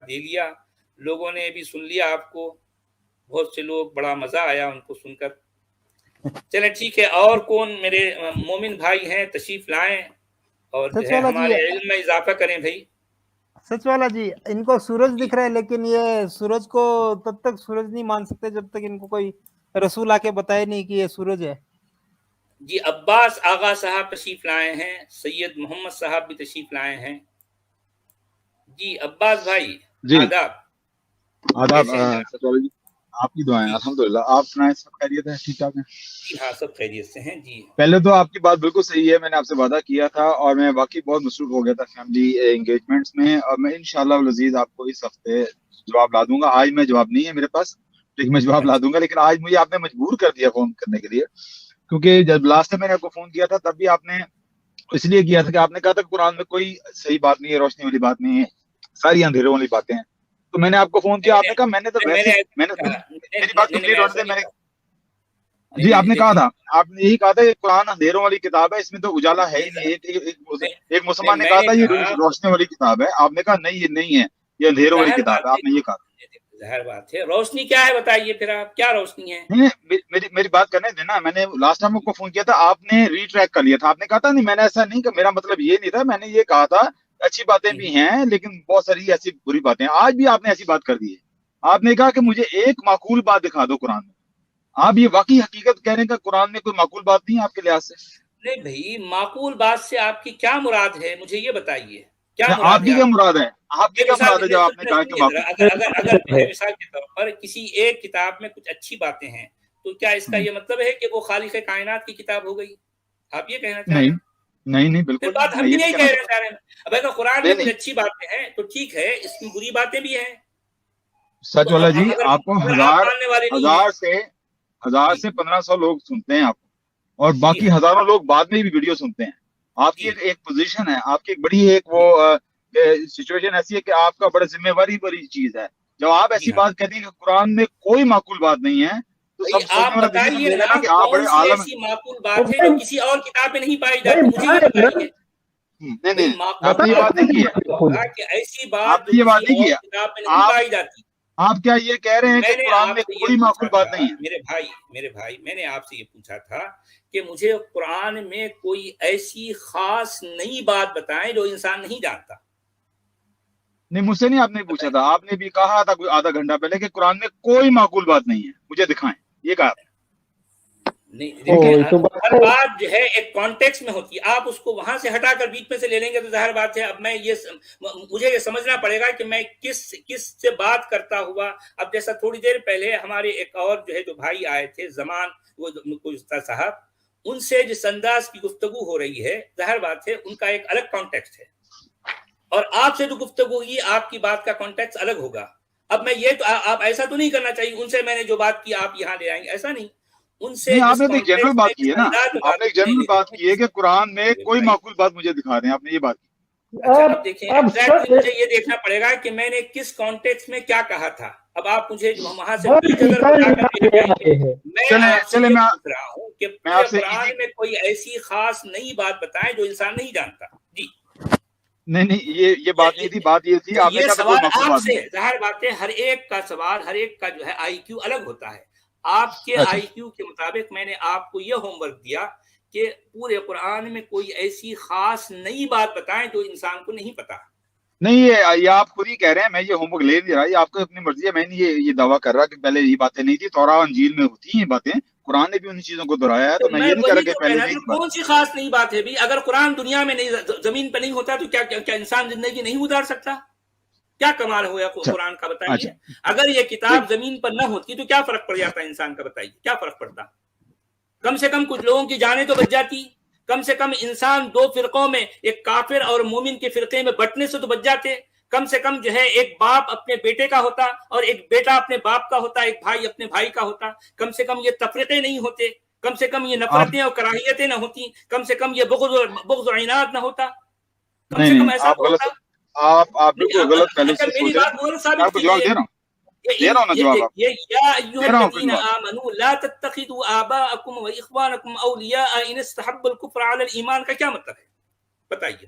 دے لیا, لوگوں نے بھی سن لیا آپ کو, بہت سے لوگ بڑا مزہ آیا ان کو سن کر. چلیں ٹھیک ہے, اور کون میرے مومن بھائی ہیں تشریف لائیں اور جو ہے ہمارے علم میں اضافہ کریں. بھائی سچ والا جی, ان کو سورج دکھ رہا ہے لیکن یہ سورج کو تب تک سورج نہیں مان سکتے جب تک ان کو کوئی رسول آ کے بتائے نہیں کہ یہ سورج ہے. جی عباس آغا صاحب تشریف لائے ہیں, سید محمد صاحب بھی تشریف لائے ہیں. جی عباس بھائی جی آداب. آداب. آپ کی دعائیں الحمدللہ. آپ سنائیں, سب خیریت ہے, ٹھیک ٹھاک ہیں؟ جی ہاں سب خیریت سے ہیں. جی پہلے تو آپ کی بات بالکل صحیح ہے, میں نے آپ سے وعدہ کیا تھا اور میں واقعی بہت مصروف ہو گیا تھا فیملی انگیجمنٹس میں, اور میں انشاءاللہ العزیز آپ کو اس ہفتے جواب لا دوں گا. آج میں جواب نہیں ہے میرے پاس, لیکن میں جواب لا دوں گا. لیکن آج مجھے آپ نے مجبور کر دیا فون کرنے کے لیے, کیونکہ جب لاسٹ ٹائم میں نے آپ کو فون کیا تھا تب بھی آپ نے اس لیے کیا تھا کہ آپ نے کہا تھا قرآن میں کوئی صحیح بات نہیں ہے, روشنی والی بات نہیں ہے, ساری اندھیروں والی باتیں ہیں. تو میں نے آپ کو فون کیا, آپ نے کہا میں نے تو ویسے میری بات کمپلیٹ ہونے سے میں نے جی آپ نے کہا تھا, آپ نے یہی کہا تھا کہ قرآن اندھیروں والی کتاب ہے, اس میں تو اجالا ہے ہی نہیں. ایک مسلمان نے کہا تھا یہ روشنی والی کتاب ہے, آپ نے کہا نہیں یہ نہیں ہے, یہ اندھیروں والی کتاب ہے. آپ نے یہ کہا. ظاہر بات ہے, روشنی کیا ہے بتائیے پھر, آپ کیا روشنی ہے؟ میری بات کرنے دینا. میں نے لاسٹ ٹائم آپ کو فون کیا تھا, آپ نے ری ٹریک کر لیا تھا. آپ نے کہا تھا نہیں میں نے ایسا نہیں, میرا مطلب یہ نہیں تھا. میں نے یہ کہا تھا اچھی باتیں بھی ہیں لیکن بہت ساری ایسی بری باتیں ہیں. آج بھی آپ نے ایسی بات کر دی ہے. آپ نے کہا کہ مجھے ایک معقول بات دکھا دو قرآن میں. آپ یہ واقعی حقیقت کہہ رہے ہیں کہ قرآن میں کوئی معقول بات نہیں ہے آپ کے لحاظ سے؟ نہیں بھائی, معقول بات سے آپ کی کیا مراد ہے, مجھے یہ بتائیے کیا آپ مراد کی ہے؟ کیا مراد ہے, آپ کی کیا مراد ہے جب آپ نے کہا کہ اگر مثال کے طور پر کسی ایک کتاب میں کچھ اچھی باتیں ہیں تو کیا اس کا یہ مطلب ہے کہ وہ خالق کائنات کی کتاب ہو گئی؟ آپ یہ کہنا چاہ رہے ہیں؟ نہیں بالکل پھر بات ہم بھی نہیں کہنا چاہ رہے ہیں. اب اگر قرآن میں کچھ اچھی باتیں ہیں تو ٹھیک ہے, اس میں بری باتیں بھی ہیں. سچ والا جی, آپ کو ہزار سے 1500 لوگ سنتے ہیں آپ کو, اور باقی ہزاروں لوگ بعد میں بھی ویڈیو سنتے ہیں. آپ کی ایک پوزیشن ہے, آپ کی ایک بڑی ایک وہ سچویشن ایسی ہے کہ آپ کا بڑا ذمہ واری بڑی چیز ہے. جب آپ ایسی بات کہتی ہیں کہ قرآن میں کوئی معقول بات نہیں ہے تو سب سوچنے والا ڈیسیژن لے گا نا کہ آپ بڑے عالم ہیں. ایسی معقول بات ہے جو کسی اور کتاب میں نہیں پائی جاتی, مجھے یہ بتائیے. نہیں آپ نے یہ بات نہیں کی ہے, کہ ایسی بات آپ جو نے یہ بات کسی نہیں اور کی ہے. کتاب میں نہیں پائی جاتی. آپ کیا یہ کہہ رہے ہیں کہ میں نے قرآن آپ میں سے کوئی یہ معقول پوچھا بات تھا, نہیں ہے؟ میرے بھائی میں نے آپ سے یہ پوچھا تھا کہ مجھے قرآن میں کوئی ایسی خاص نئی بات بتائیں جو انسان نہیں جانتا. نہیں مجھ سے نہیں آپ نے پوچھا تھا, آپ نے بھی کہا تھا کوئی آدھا گھنٹہ پہلے کہ قرآن میں کوئی معقول بات نہیں ہے, مجھے دکھائیں, یہ کہا. نہیں ہر بات جو ہے ایک کانٹیکس میں ہوتی ہے, آپ اس کو وہاں سے ہٹا کر بیچ میں سے لے لیں گے تو ظاہر بات ہے. اب میں مجھے یہ سمجھنا پڑے گا کہ میں کس سے بات کرتا ہوا. اب جیسا تھوڑی دیر پہلے ہمارے ایک اور جو ہے جو بھائی آئے تھے زمان وہ صاحب, ان سے جس انداز کی گفتگو ہو رہی ہے ظاہر بات ہے ان کا ایک الگ کانٹیکسٹ ہے, اور آپ سے جو گفتگو ہوئی آپ کی بات کا کانٹیکسٹ الگ ہوگا. اب میں یہ تو آپ ایسا تو نہیں کرنا چاہیے ان سے میں نے جو بات کی آپ یہاں لے آئیں گے, ایسا نہیں. ان سے آپ نے ایک جنرل بات کی ہے نا, آپ نے ایک جنرل بات کی ہے کہ قرآن میں کوئی معقول بات مجھے دکھا دیں, آپ نے یہ بات کی. اچھا اب دیکھیں مجھے یہ دیکھنا پڑے گا کہ میں نے کس کانٹیکسٹ میں کیا کہا تھا. اب آپ مجھے وہاں سے میں آپ سے یہ پوچھ رہا ہوں کہ پورے قرآن میں کوئی ایسی خاص نئی بات بتائیں جو انسان نہیں جانتا. جی نہیں یہ بات نہیں تھی, بات یہ تھی آپ نے کہا سوال آپ سے ظاہر بات ہے ہر ایک کا سوال, ہر ایک کا جو ہے آئی کیو الگ ہوتا ہے. آپ کے آئی کیو کے مطابق میں نے آپ کو یہ ہوم ورک دیا کہ پورے قرآن میں کوئی ایسی خاص نئی بات بتائیں جو انسان کو نہیں پتا. نہیں یہ آپ خود ہی کہہ رہے ہیں, میں یہ ہوم ورک لے نہیں رہا, یہ آپ کو اپنی مرضی ہے. میں نے یہ دعویٰ کر رہا کہ پہلے یہ باتیں نہیں تھی, توراہ انجیل میں ہوتی ہیں باتیں, قرآن نے بھی ان چیزوں کو دہرایا ہے. تو میں یہ نہیں کہہ رہا کہ پہلے نہیں تھی. کون سی خاص نئی بات ہے بھی؟ اگر قرآن دنیا میں نہیں, زمین پہ نہیں ہوتا تو کیا انسان زندگی نہیں گزار سکتا؟ کیا کمال ہوا قرآن کا بتائیے. اگر یہ کتاب زمین پر نہ ہوتی تو کیا فرق پڑ جاتا انسان کا, بتائیے کیا فرق پڑتا؟ کم سے کم کچھ لوگوں کی جانیں تو بچ جاتی, کم سے کم انسان دو فرقوں میں ایک کافر اور مومن کے فرقے میں بٹنے سے تو بچ جاتے. کم سے کم جو ہے ایک باپ اپنے بیٹے کا ہوتا اور ایک بیٹا اپنے باپ کا ہوتا, ایک بھائی اپنے بھائی کا ہوتا. کم سے کم یہ تفریقے نہیں ہوتے, کم سے کم یہ نفرتیں اور کراہیتیں نہ ہوتی, کم سے کم یہ بغض و عناد نہ ہوتا, کم سے کم ایسا تو ہوتا. آپ بالکل غلط پہلے سے سوچ رہے ہیں. میں آپ کو جواب دے رہا ہوں, یا ایھا الذین آمنوا لا تتخذوا آباءکم واخوانکم اولیاء ان استحبوا الکفر علی الایمان کا کیا مطلب ہے بتائیے.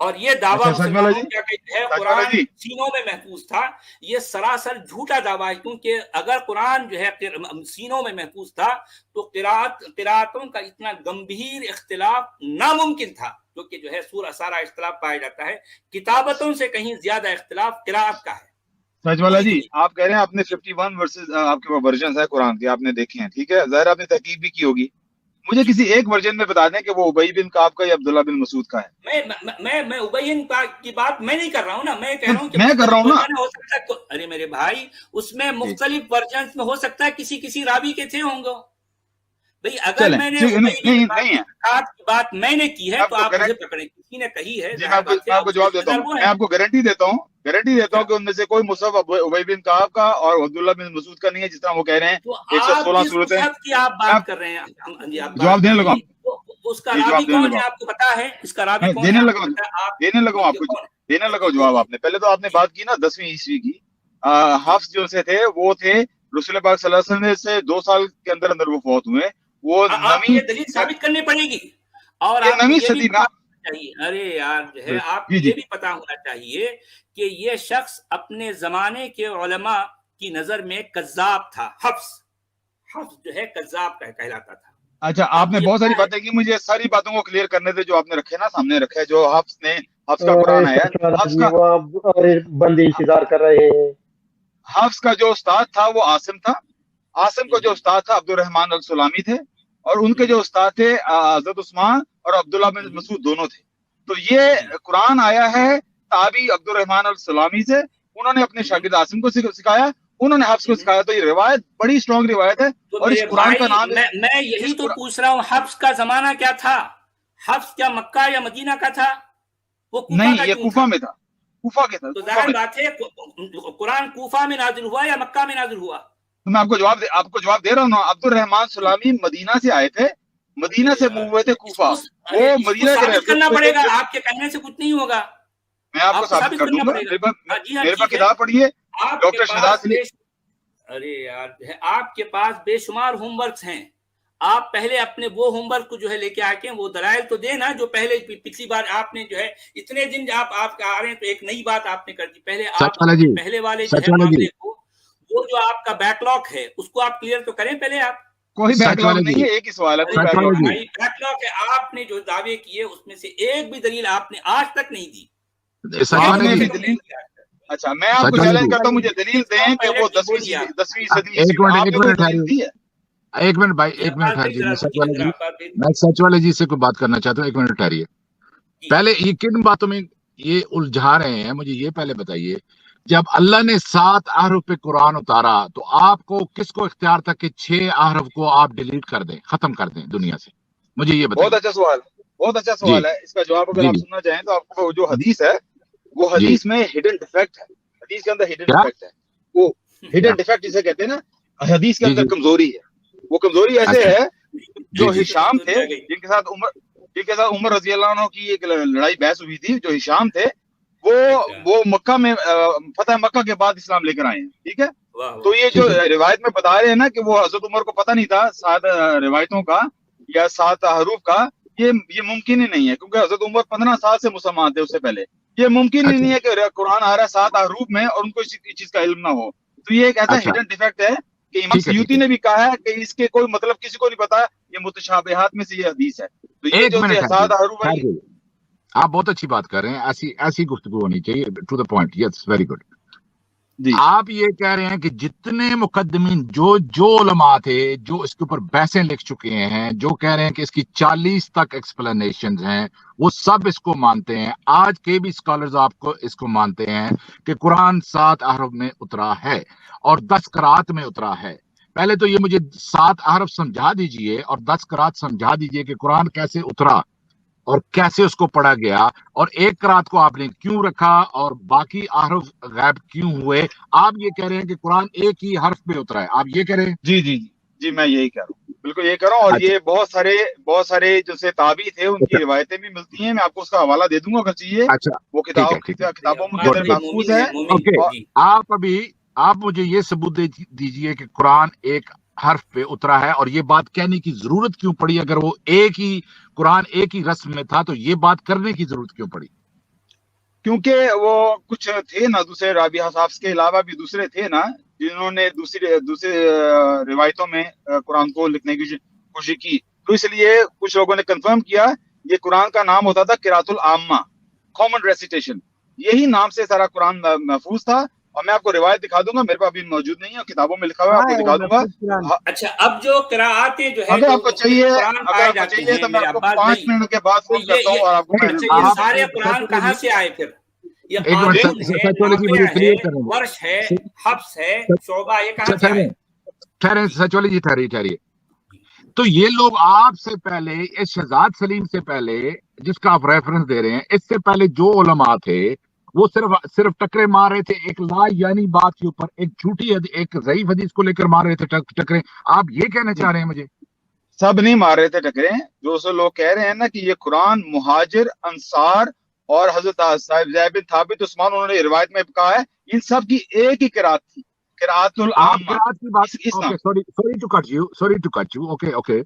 اور یہ دعویٰ اچھا سچ والا جی، مسلمانوں کا ہے سچ والا قرآن جی، سینوں میں محفوظ تھا، یہ سراسر جھوٹا دعویٰ ہے، کیونکہ اگر قرآن جو ہے سینوں میں محفوظ تھا تو قرأتوں کا اتنا گمبھیر اختلاف ناممکن تھا، کیونکہ جو ہے سارا اختلاف پایا جاتا ہے، کتابتوں سے کہیں زیادہ اختلاف قرأت کا ہے۔ سچ والا جی آپ کہہ رہے ہیں آپ نے 51 ورسز آپ کے ورژنز ہیں قرآن کے، آپ نے دیکھے ہیں، ٹھیک ہے، ظاہر آپ نے تحقیق بھی کی ہوگی، مجھے کسی ایک ورژن میں بتا دیں کہ وہ ابی بن کعب کا یا عبداللہ بن مسعود کا ہے۔ میں ابی کی بات میں نہیں کر رہا ہوں نا، میں کہہ رہا ہوں کہ میں کر رہا ہوں نا، ہو سکتا ہے، ارے میرے بھائی اس میں مختلف ورژنز میں ہو سکتا ہے کسی راوی کے تھے ہوں گے بھئی، اگر میں نے نہیں ہے بات میں نے کی ہے تو آپ مجھے پکڑیں، کسی نے کہی ہے، میں آپ کو جواب دیتا ہوں، میں آپ کو گارنٹی دیتا ہوں کہ ان میں سے کوئی مصحف ابی بن کعب کا اور عبداللہ بن مسعود کا نہیں ہے، جس طرح وہ کہہ رہے ہیں 116 صورتیں کی آپ بات کر رہے ہیں، جواب دینے لگا، اس کا راوی کون ہے آپ کو پتا ہے؟ اس کا راوی کون ہے؟ دینے لگا آپ کو، دینے لگا جواب آپ نے۔ پہلے تو آپ نے بات کی نا 10ویں عیسوی کی، حفص جو سے تھے وہ تھے رسول پاک صلی اللہ علیہ وسلم سے 2 سال کے اندر وہ فوت ہوئے، وہ نویں دلیل ثابت کرنی پڑے گی، اور نویں صدی میں چاہیے، ارے یار جو ہے آپ کو یہ بھی پتا ہونا چاہیے کہ یہ شخص اپنے زمانے کے علماء کی نظر میں کذاب تھا، حفص جو ہے کذاب کہلاتا تھا۔ اچھا آپ نے بہت ساری باتیں کی، مجھے ساری باتوں کو کلیئر کرنے تھے جو آپ نے رکھے نا، سامنے رکھے، جو حفص کا قرآن ہے، بندے انتظار کر رہے ہیں۔ حفص کا جو استاد تھا وہ عاصم تھا، عاصم کا جو استاد تھا عبد الرحمن السلامی تھے، اور ان کے جو استاد تھے حضرت عثمان اور عبداللہ بن مسعود دونوں تھے۔ تو یہ قرآن آیا ہے تابعی عبد الرحمن السلامی سے، انہوں نے اپنے شاگرد عاصم کو سکھایا، انہوں نے حفص کو سکھایا، تو یہ روایت بڑی اسٹرانگ روایت ہے، اور اس قرآن کا نام میں یہی تو پوچھ رہا ہوں، حفص کا زمانہ کیا تھا؟ حفص کیا مکہ یا مدینہ کا تھا؟ وہ نہیں، یہ کوفہ میں تھا، کوفہ کے تھا۔ تو ظاہر بات ہے قرآن کوفہ میں نازل ہوا یا مکہ میں نازل ہوا؟ میں آپ کو جواب دے رہا ہوں نا، عبد الرحمن سلامی مدینہ سے آئے تھے، مدینہ سے موو ہوئے تھے کوفہ، وہ مدینہ کے ثابت کرنا پڑے گا، آپ کے کہنے سے کچھ نہیں ہوگا، میں آپ کو ثابت کر دوں گا، میرے پاس کتاب پڑھیے ڈاکٹر شہزاد سے۔ ارے یار آپ کے پاس بے شمار ہوم ورکس ہیں، آپ پہلے اپنے وہ ہوم ورک کو جو ہے لے کے آ کے وہ دلائل تو دے نا، جو پہلے پچھلی بار آپ نے جو ہے اتنے دن آپ آ رہے ہیں تو ایک نئی بات آپ نے کر دی، پہلے آپ پہلے والے جو ہے معاملے کو، وہ جو آپ کا بیک لاگ ہے اس کو آپ کلیئر تو کریں پہلے۔ آپ کوئی بیک لاگ نہیں ہے، ایک ہی سوال ہے، کوئی بیک لاگ نہیں ہے۔ بیک لاگ ہے، آپ نے جو دعوے کیے اس میں سے ایک بھی دلیل آپ نے آج تک نہیں دی۔ اچھا میں آپ کو چیلنج کرتا ہوں، مجھے دلیل دیں کہ وہ 10ویں صدی ایک منٹ بھائی، ایک منٹ ٹھہریے، میں سچ والے جی سے کوئی بات کرنا چاہتا ہوں، ایک منٹ ٹھہریے۔ پہلے یہ کن باتوں میں یہ الجھا رہے ہیں، مجھے یہ پہلے بتائیے، جب اللہ نے 7 احرف پہ قرآن اتارا تو آپ کو کس کو اختیار تھا کہ 6 احرف کو آپ ڈیلیٹ کر دیں، ختم کر دیں دنیا سے؟ مجھے یہ بتائیے۔ بہت اچھا سوال ہے، اس کا جواب اگر آپ سننا چاہیں تو آپ کو جو حدیث ہے وہ حدیث میں ہڈن ڈیفیکٹ ہے، حدیث کے اندر ہڈن ڈیفیکٹ ہے، وہ ہڈن ڈیفیکٹ جسے کہتے ہیں نا، حدیث کے اندر کمزوری ہے، وہ کمزوری ایسے ہے جو ہشام تھے جن کے ساتھ عمر رضی اللہ عنہ کی ایک لڑائی بحث ہوئی تھی، جو ہشام تھے وہ مکہ میں فتح مکہ کے بعد اسلام لے کر آئے ہیں، ٹھیک ہے، تو یہ جو روایت میں بتا رہے ہیں نا کہ وہ حضرت عمر کو پتہ نہیں تھا 7 روایتوں کا یا 7 حروف کا، یہ ممکن ہی نہیں ہے، کیونکہ حضرت عمر 15 سال سے مسلمان تھے، اس سے پہلے یہ ممکن ہی نہیں ہے کہ قرآن آ رہا ہے 7 حروف میں اور ان کو اس چیز کا علم نہ ہو، تو یہ ایک ایسا ہڈن ڈیفیکٹ ہے کہ امام سیوطی نے بھی کہا ہے کہ اس کے کوئی مطلب کسی کو نہیں پتا، یہ متشابہات میں سے یہ حدیث ہے، تو یہ جو 7 حروف ہے۔ آپ بہت اچھی بات کر رہے ہیں، ایسی گفتگو ہونی چاہیے، to the point, yes very good. آپ یہ کہہ رہے ہیں کہ جتنے مقدمین جو علماء تھے جو اس کے اوپر بحثیں لکھ چکے ہیں، جو کہہ رہے ہیں کہ اس کی 40 تک ایکسپلینیشنز ہیں، وہ سب اس کو مانتے ہیں، آج کے بھی اسکالرز آپ کو اس کو مانتے ہیں کہ قرآن 7 احرف میں اترا ہے اور 10 قرات میں اترا ہے۔ پہلے تو یہ مجھے 7 احرف سمجھا دیجئے اور 10 قرات سمجھا دیجئے کہ قرآن کیسے اترا اور کیسے اس کو پڑھا گیا، اور ایک قرات کو آپ نے کیوں رکھا اور باقی احرف غائب کیوں ہوئے؟ آپ یہ کہہ رہے ہیں کہ قرآن ایک ہی حرف پہ اترا ہے، آپ یہ کہہ رہے ہیں؟ جی میں یہی کہہ رہا ہوں، بالکل یہ کہہ رہا ہوں، اور یہ بہت سارے جو سے تابعی تھے ان کی روایتیں بھی ملتی ہیں، میں آپ کو اس کا حوالہ دے دوں گا اگر چاہیے، وہ کتابوں میں محفوظ ہے۔ آپ مجھے یہ ثبوت دیجئے کہ قرآن ایک حرف پہ اترا ہے، اور یہ بات کہنے کی ضرورت کیوں پڑی؟ اگر وہ قرآن ایک ہی رسم میں تھا تو یہ بات کرنے کی ضرورت کیوں پڑی؟ کیونکہ وہ کچھ تھے نا دوسرے رابعہ صاحب کے علاوہ بھی دوسرے تھے نا جنہوں نے دوسرے روایتوں میں قرآن کو لکھنے کی کوشش کی، تو اس لیے کچھ لوگوں نے کنفرم کیا یہ قرآن کا نام ہوتا تھا قراءۃ العامہ، کامن ریسیٹیشن، یہی نام سے سارا قرآن محفوظ تھا. اور میں آپ کو روایت دکھا دوں گا، میرے پاس ابھی موجود نہیں ہے، کتابوں میں لکھا ہوا ہے، آپ کو دکھا دوں گا. اچھا اب جو قراءتیں جو ہے اگر آپ کو چاہیے تو میں آپ کو 5 منٹ کے بعد فون کرتا ہوں اور آپ کو یہ سارے قرآن کہاں سے آئے پھر؟ یہ قانون ہے، ورش ہے، حفص ہے، شعبہ، یہ کہاں سے آئے؟ ٹھہریے. تو یہ لوگ آپ سے پہلے اس شہزاد سلیم سے پہلے جس کا آپ ریفرنس دے رہے ہیں، اس سے پہلے جو علماء تھے وہ صرف ٹکرے مار رہے تھے ایک لا یعنی بات کے اوپر، ایک جھوٹی ایک ضعیف حدیث کو لے کر مار رہے تھے ٹکرے. آپ یہ کہنا چاہ رہے ہیں مجھے؟ سب نہیں مار رہے تھے ٹکرے. جو سو لوگ کہہ رہے ہیں نا کہ یہ قرآن مہاجر، انصار اور حضرت صاحب زید بن ثابت عثمان انہوں نے روایت میں کہا ہے، ان سب کی ایک ہی قرات تھی، قراءۃ العامہ. Sorry to cut you. Okay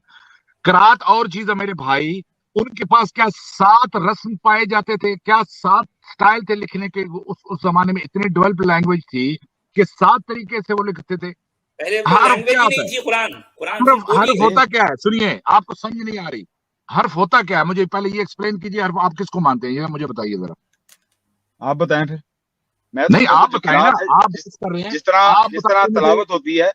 قرات اور چیز ہے میرے بھائی. ان کے پاس کیا 7 رسم پائے جاتے تھے؟ کیا 7 سٹائل تھے لکھنے کے؟ اس زمانے میں اتنی ڈیولپ لینگویج تھی کہ 7 طریقے سے وہ لکھتے تھے. حرف ہوتا کیا ہے؟ سنیے، آپ کو سمجھ نہیں آ رہی. حرف ہوتا کیا ہے؟ مجھے پہلے یہ ایکسپلین کیجیے. حرف آپ کس کو مانتے ہیں؟ یہ مجھے بتائیے ذرا. آپ بتائیں پھر. نہیں آپ بتائیں نا. آپ کر رہے ہیں جس طرح تلاوت ہوتی ہے،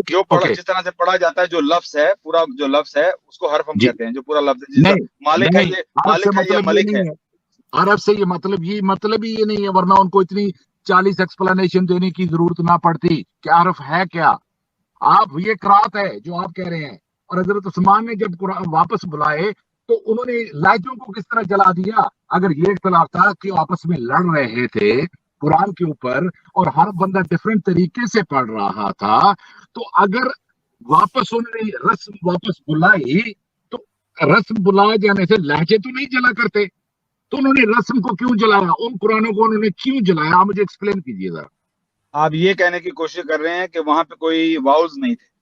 جو جس طرح سے پڑھا جاتا ہے، جو لفظ ہے، پورا جو لفظ ہے اس کو حرف ہم کہتے ہیں. جو پورا لفظ ہے، مالک ہے، یہ ملک ہے. عرب سے یہ مطلب ہی یہ نہیں ہے، ورنہ ان کو اتنی 40 ایکسپلینیشن دینے کی ضرورت نہ پڑتی کہ حرف ہے کیا. آپ یہ قرات ہے جو آپ کہہ رہے ہیں. اور حضرت عثمان نے جب قرآن واپس بلائے تو انہوں نے لہجوں کو کس طرح جلا دیا. اگر یہ اختلاف تھا کہ آپس میں لڑ رہے تھے قرآن کے اوپر اور ہر بندہ ڈفرینٹ طریقے سے پڑھ رہا تھا، تو اگر واپس انہوں نے رسم واپس بلائی تو رسم بلا جانے سے لہجے تو نہیں جلا کرتے، تو انہوں نے رسم کو کیوں جلایا؟ ان قرآنوں کو انہوں نے کیوں جلایا؟ آپ مجھے ایکسپلین کیجیے ذرا. آپ یہ کہنے کی کوشش کر رہے ہیں کہ وہاں پہ کوئی واؤز نہیں تھے،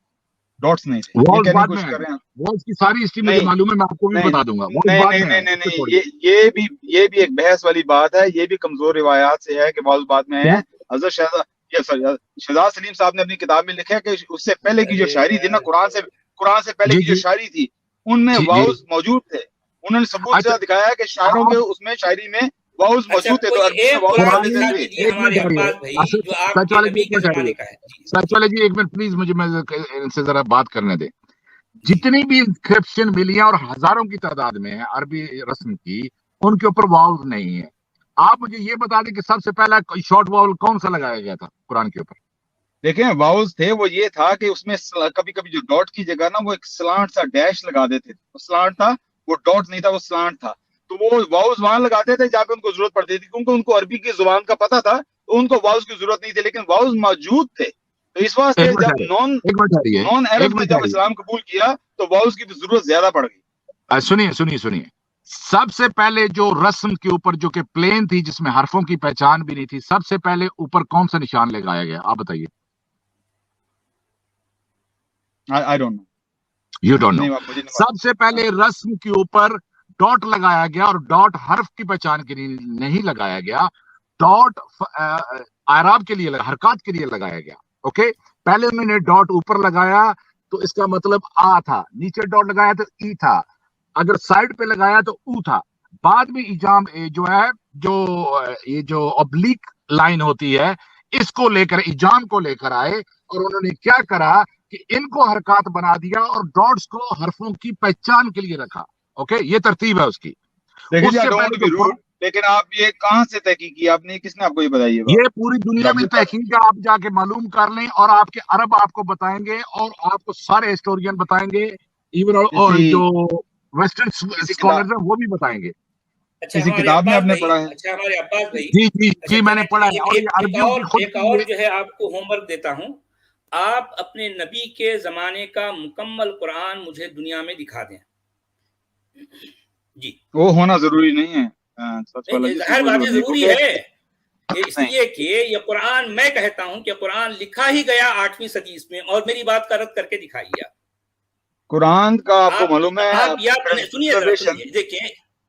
ڈاٹس نہیں تھے. واؤز کی ساری ہسٹری مجھے معلوم ہے، میں آپ کو بھی بتا دوں گا. نہیں، یہ بھی ایک بحث والی بات ہے. یہ بھی کمزور روایات سے ہے کہ واؤز بعد میں ہے. حضرت شہزاد سلیم صاحب نے اپنی کتاب میں لکھا ہے کہ اس سے پہلے کی جو شاعری تھی نا، قرآن سے پہلے کی جو شاعری تھی، ان میں واؤز موجود تھے. انہوں نے ثبوت سے دکھایا ہے کہ شاعروں کے اس میں شاعری میں واؤز موجود تھے. سچوالوجی ایک منٹ پلیز، مجھے ان سے ذرا بات کرنے دیں. جتنی بھی انکرپشن ملی ہیں اور ہزاروں کی تعداد میں ہے عربی رسم کی، ان کے اوپر واؤز نہیں ہے. آپ مجھے یہ بتا دیں کہ سب سے پہلا شارٹ واؤل کون سا لگایا گیا تھا قرآن کے اوپر؟ دیکھیں واؤز تھے، وہ یہ تھا کہ اس میں کبھی کبھی جو ڈاٹ کی جگہ نا وہ ایک سلانٹ سا ڈیش لگا دیتے تھے. سلانٹ تھا، وہ ڈاٹ نہیں تھا، وہ سلانٹ تھا. تو وہ واؤز وہاں لگاتے تھے جہاں پہ ان کو ضرورت پڑتی تھی، کیونکہ ان کو عربی کی زبان کا پتہ تھا، تو ان کو واؤز کی ضرورت نہیں تھی، لیکن واؤز موجود تھے. تو اس واسطے جب نان عرب نے جب اسلام قبول کیا تو واؤز کی بھی ضرورت زیادہ پڑ گئی. سنیے سب سے پہلے جو رسم کے اوپر جو کہ پلین تھی، جس میں حرفوں کی پہچان بھی نہیں تھی، سب سے پہلے اوپر کون سا نشان لگایا گیا؟ آپ بتائیے. I don't know. You don't know. سب سے پہلے رسم کے اوپر ڈاٹ لگایا گیا، اور ڈاٹ حرف کی پہچان کے لیے نہیں لگایا گیا، ڈاٹ اعراب کے لیے، حرکات کے لیے لگایا گیا. اوکے، پہلے انہوں نے ڈاٹ اوپر لگایا تو اس کا مطلب آ تھا، نیچے ڈاٹ لگایا تو ای تھا، اگر سائڈ پہ لگایا تو او تھا. بعد میں ایجام جو ہے، یہ جو ابلیک لائن ہوتی ہے، اس کو لے کر ایجام کو لے کر آئے، اور انہوں نے کیا کرا کہ ان کو حرکات بنا دیا اور ڈاٹس کو حرفوں کی پہچان کے لیے رکھا. اوکے، یہ ترتیب ہے اس کی. لیکن آپ یہ کہاں سے تحقیق کی؟ آپ نے کس نے آپ کو یہ بتائی؟ یہ پوری دنیا میں تحقیق ہے، آپ جا کے معلوم کر لیں، اور آپ کے عرب آپ کو بتائیں گے، اور آپ کو سارے ہسٹورین بتائیں گے، ایون اور جو ویسٹرن اسکالرز ہیں وہ بھی بتائیں گے. کسی کتاب میں آپ نے پڑھا ہے؟ اچھا ہمارے عباس بھائی، جی میں نے پڑھا ہے. اور ایک اور جو ہے آپ کو ہوم ورک دیتا ہوں، آپ اپنے نبی کے زمانے کا مکمل قرآن مجھے دنیا میں دکھا دیں. جی وہ ہونا ضروری نہیں ہے. ہر بات ضروری ہے، اس لیے کہ یہ قرآن، میں کہتا ہوں کہ قرآن لکھا ہی گیا 8ویں صدی میں، اور میری بات کا رد کر کے دکھائیے. قرآن کا آپ کو معلوم ہے. سنیے دیکھیں،